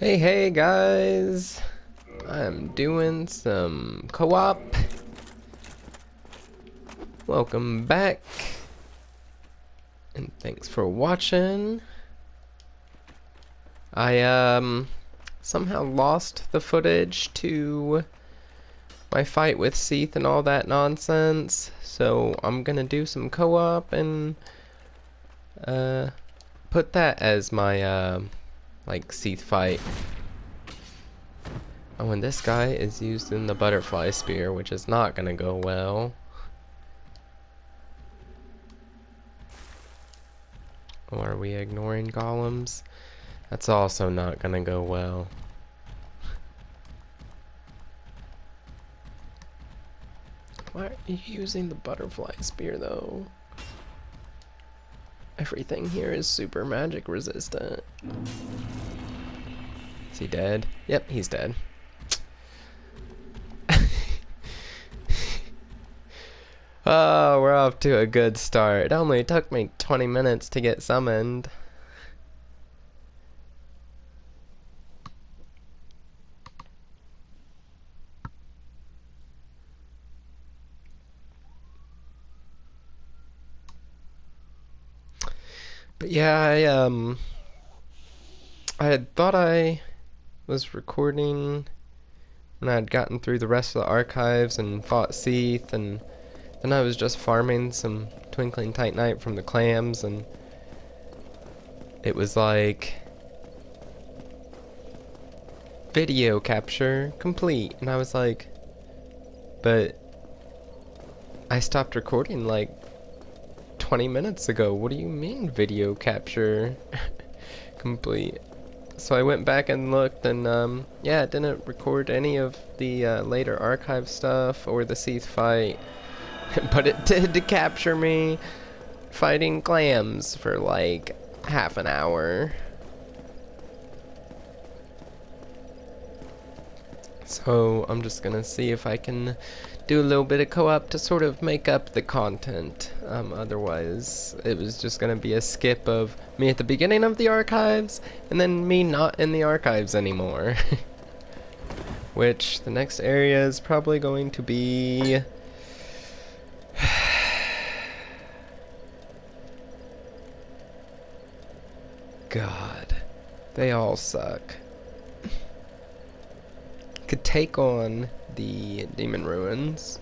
Hey guys, I'm doing some co-op. Welcome back, and thanks for watching. I somehow lost the footage to my fight with Seath and all that nonsense, so I'm gonna do some co-op and put that as my like Seath fight. Oh, and this guy is using the butterfly spear, which is not gonna go well. Or are we ignoring golems? That's also not gonna go well. Why are you using the butterfly spear though? Everything here is super magic resistant. Is he dead? Yep, he's dead. Oh, we're off to a good start. It only took me 20 minutes to get summoned. But yeah, I had thought I was recording when I had gotten through the rest of the archives and fought Seath, and then I was just farming some Twinkling Titanite from the clams, and it was like video capture complete, and I was like, but I stopped recording like 20 minutes ago. What do you mean video capture complete? So I went back and looked, and yeah, it didn't record any of the later archive stuff or the Seath fight, but it did capture me fighting clams for like half an hour. So I'm just gonna see if I can do a little bit of co-op to sort of make up the content. Otherwise, it was just gonna be a skip of me at the beginning of the archives, and then me not in the archives anymore. Which, the next area is probably going to be... God, they all suck. Could take on the Demon Ruins.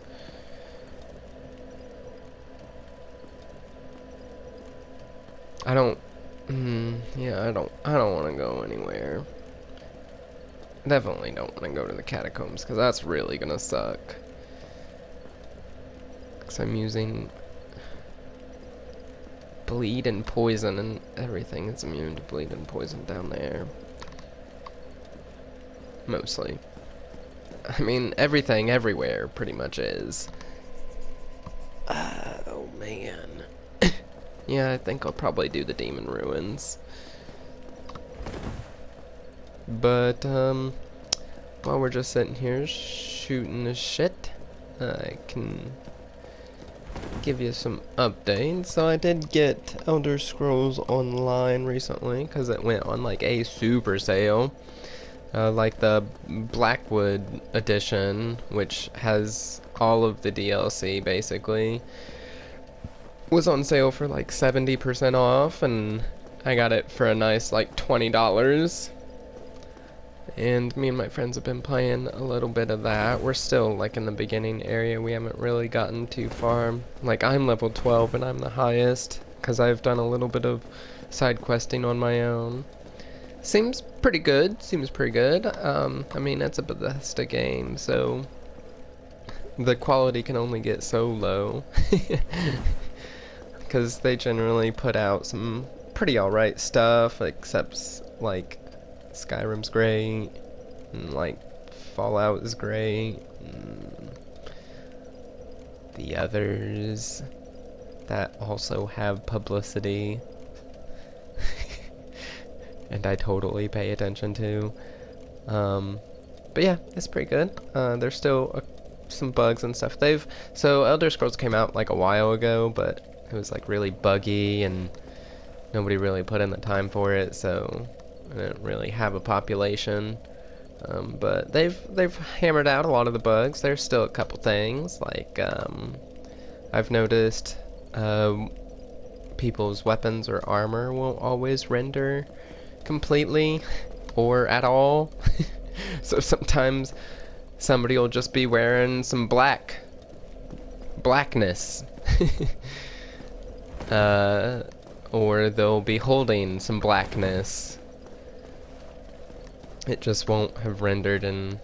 I don't want to go anywhere. Definitely don't want to go to the catacombs, because that's really gonna suck. Because I'm using bleed and poison, and everything is immune to bleed and poison down there. Mostly. I mean, everything everywhere pretty much is. Oh man. Yeah, I think I'll probably do the Demon Ruins. But, while we're just sitting here shooting the shit, I can give you some updates. So I did get Elder Scrolls Online recently, because it went on like a super sale. Like the Blackwood edition, which has all of the DLC basically, was on sale for like 70% off, and I got it for a nice like $20. And me and my friends have been playing a little bit of that. We're still like in the beginning area. We haven't really gotten too far. Like, I'm level 12 and I'm the highest, because I've done a little bit of side questing on my own. Seems pretty good. I mean, it's a Bethesda game, so the quality can only get so low. Because they generally put out some pretty alright stuff, except, like, Skyrim's great, and, like, Fallout is great, and the others that also have publicity and I totally pay attention to. But yeah, it's pretty good. There's still some bugs and stuff. So Elder Scrolls came out like a while ago, but it was like really buggy and nobody really put in the time for it, so I didn't really have a population. But they've hammered out a lot of the bugs. There's still a couple things like I've noticed people's weapons or armor won't always render completely or at all. So sometimes somebody will just be wearing some blackness. Or they'll be holding some blackness. It just won't have rendered in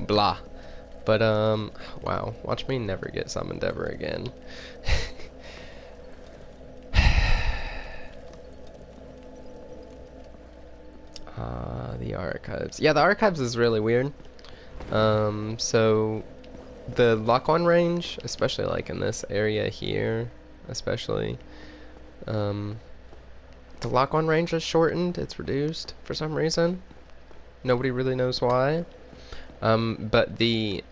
blah. But wow, watch me never get summoned ever again. The archives. Yeah, the archives is really weird. So the lock-on range, especially like in this area here, especially, the lock-on range is shortened. It's reduced for some reason. Nobody really knows why. But the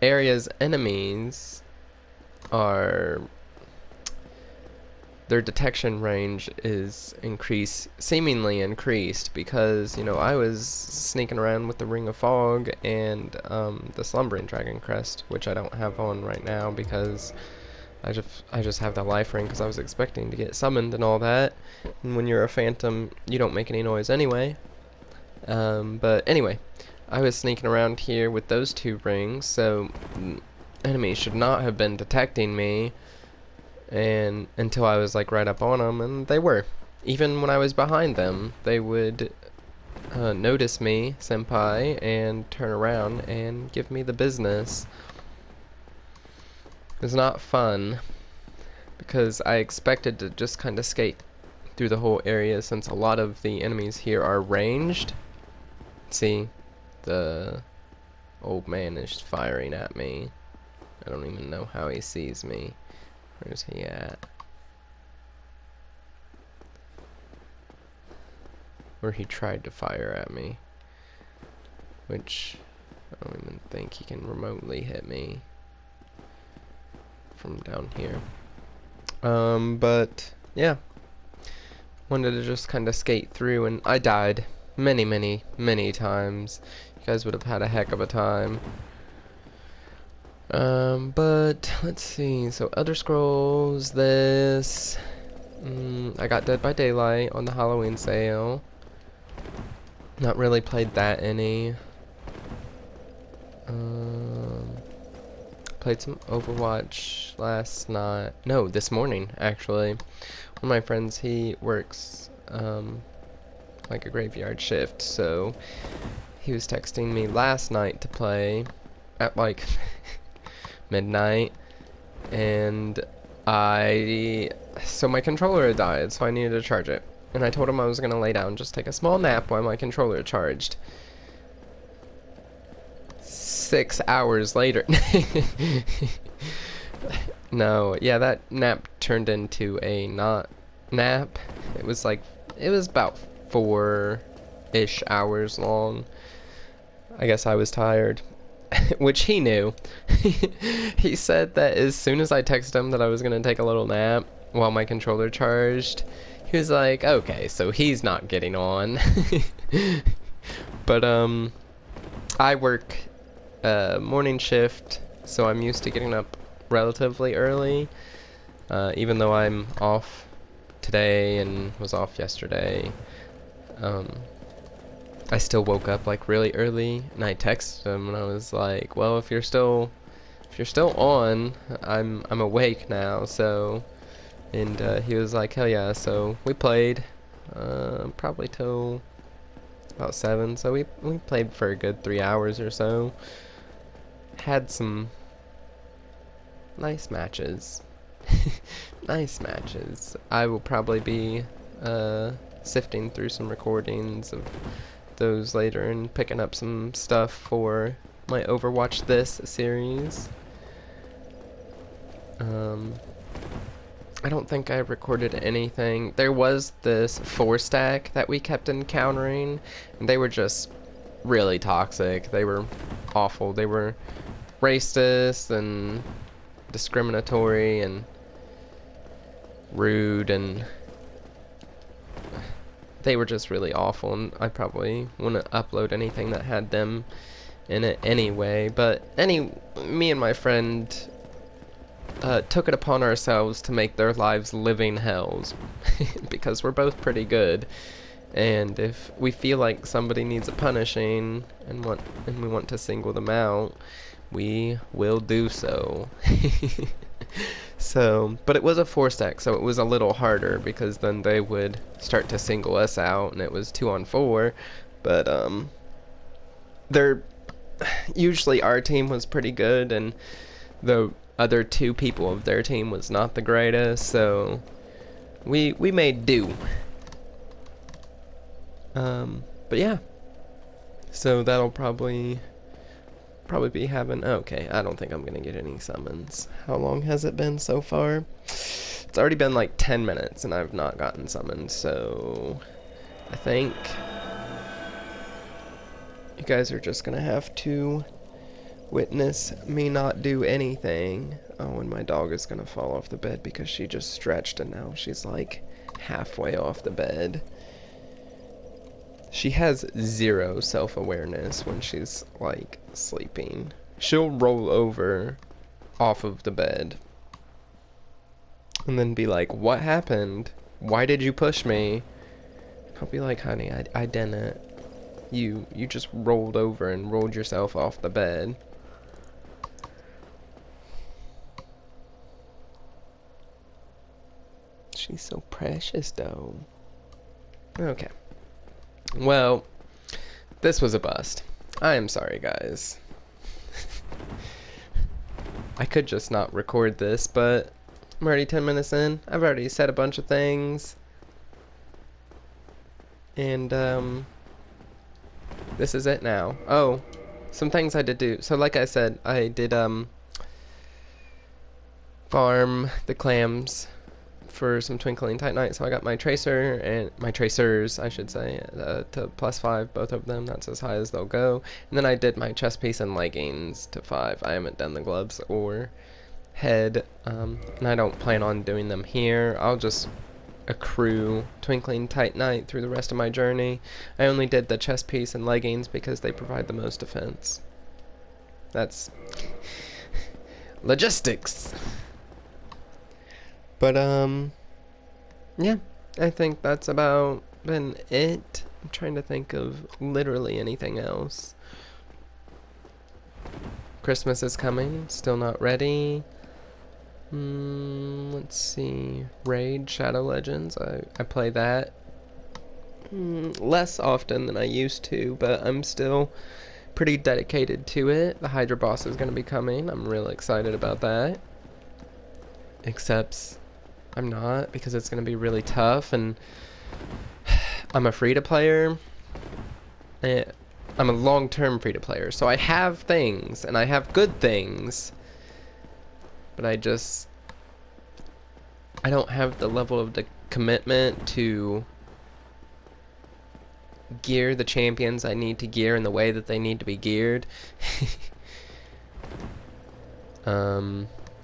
area's enemies are, their detection range is seemingly increased, because, you know, I was sneaking around with the Ring of Fog and the Slumbering Dragon Crest, which I don't have on right now because I just have the life ring because I was expecting to get summoned and all that. And when you're a phantom, you don't make any noise anyway. But anyway, I was sneaking around here with those two rings, so enemies should not have been detecting me, and until I was like right up on them, and they were. Even when I was behind them, they would notice me, senpai, and turn around and give me the business. It was not fun, because I expected to just kind of skate through the whole area, since a lot of the enemies here are ranged. See, the old man is firing at me. I don't even know how he sees me. Where's he at? Or he tried to fire at me, which I don't even think he can remotely hit me from down here. But yeah, wanted to just kind of skate through, and I died many times. You guys would have had a heck of a time. But let's see. So Elder Scrolls, this. I got Dead by Daylight on the Halloween sale. Not really played that any. Played some Overwatch last night. No, this morning actually. One of my friends, he works like a graveyard shift, so he was texting me last night to play at like midnight, and so my controller had died, so I needed to charge it, and I told him I was gonna lay down and just take a small nap while my controller charged. 6 hours later. No, yeah, that nap turned into a not nap. It was about 4-ish hours long. I guess I was tired. Which he knew. He said that as soon as I texted him that I was gonna take a little nap while my controller charged, he was like, okay, so he's not getting on. But I work morning shift, so I'm used to getting up relatively early, even though I'm off today and was off yesterday. I still woke up like really early, and I texted him and I was like, well, if you're still on, I'm awake now. So, and he was like, hell yeah. So we played probably till about 7, so we played for a good 3 hours or so. Had some nice matches. Nice matches. I will probably be sifting through some recordings of those later and picking up some stuff for my Overwatch This series. I don't think I recorded anything. There was this 4-stack that we kept encountering, and they were just really toxic. They were awful. They were racist and discriminatory and rude, and they were just really awful, and I probably wouldn't upload anything that had them in it anyway. But me and my friend took it upon ourselves to make their lives living hells because we're both pretty good. And if we feel like somebody needs a punishing and we want to single them out, we will do so. So, but it was a 4-stack, so it was a little harder because then they would start to single us out, and it was 2-on-4. But they're usually our team was pretty good, and the other 2 people of their team was not the greatest, so we made do. But yeah, so that'll probably be having, okay, I don't think I'm gonna get any summons. How long has it been so far? It's already been like 10 minutes and I've not gotten summoned, so I think you guys are just gonna have to witness me not do anything. Oh, and my dog is gonna fall off the bed because she just stretched and now she's like halfway off the bed. She has 0 self-awareness when she's, like, sleeping. She'll roll over off of the bed and then be like, what happened? Why did you push me? I'll be like, honey, I didn't. You just rolled over and rolled yourself off the bed. She's so precious, though. Okay. Well, this was a bust. I am sorry, guys. I could just not record this, but I'm already 10 minutes in. I've already said a bunch of things. And, this is it now. Oh, some things I did do. So, like I said, I did, farm the clams for some Twinkling Titanite, so I got my tracer and my tracers, I should say, to +5, both of them. That's as high as they'll go. And then I did my chest piece and leggings to 5. I haven't done the gloves or head, and I don't plan on doing them here. I'll just accrue Twinkling Titanite through the rest of my journey. I only did the chest piece and leggings because they provide the most defense. That's logistics. But, yeah, I think that's about been it. I'm trying to think of literally anything else. Christmas is coming, still not ready. Let's see. Raid, Shadow Legends, I play that less often than I used to, but I'm still pretty dedicated to it. The Hydra boss is going to be coming. I'm really excited about that. Except I'm not, because it's going to be really tough, and I'm a free-to-player. I'm a long-term free-to-player, so I have things, and I have good things, but I don't have the level of the commitment to gear the champions I need to gear in the way that they need to be geared.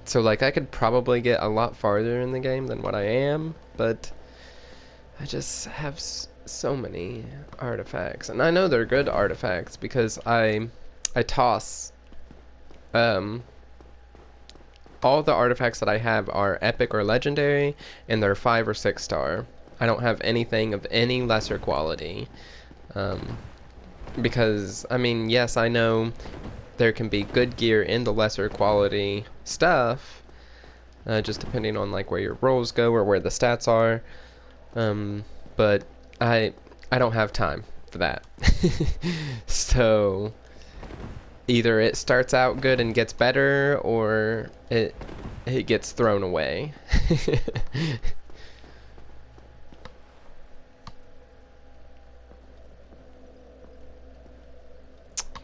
So, like, I could probably get a lot farther in the game than what I am, but I just have so many artifacts. And I know they're good artifacts because I toss, all the artifacts that I have are epic or legendary, and they're 5 or 6 star. I don't have anything of any lesser quality. Because, I mean, yes, I know there can be good gear in the lesser quality stuff, just depending on like where your rolls go or where the stats are, but I don't have time for that. So either it starts out good and gets better, or it gets thrown away.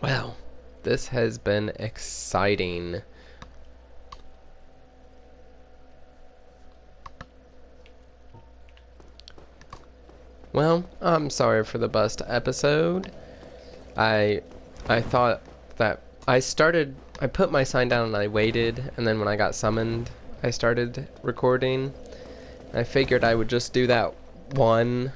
Well, this has been exciting. Well, I'm sorry for the bust episode. I thought that I put my sign down and I waited, and then when I got summoned, I started recording. I figured I would just do that one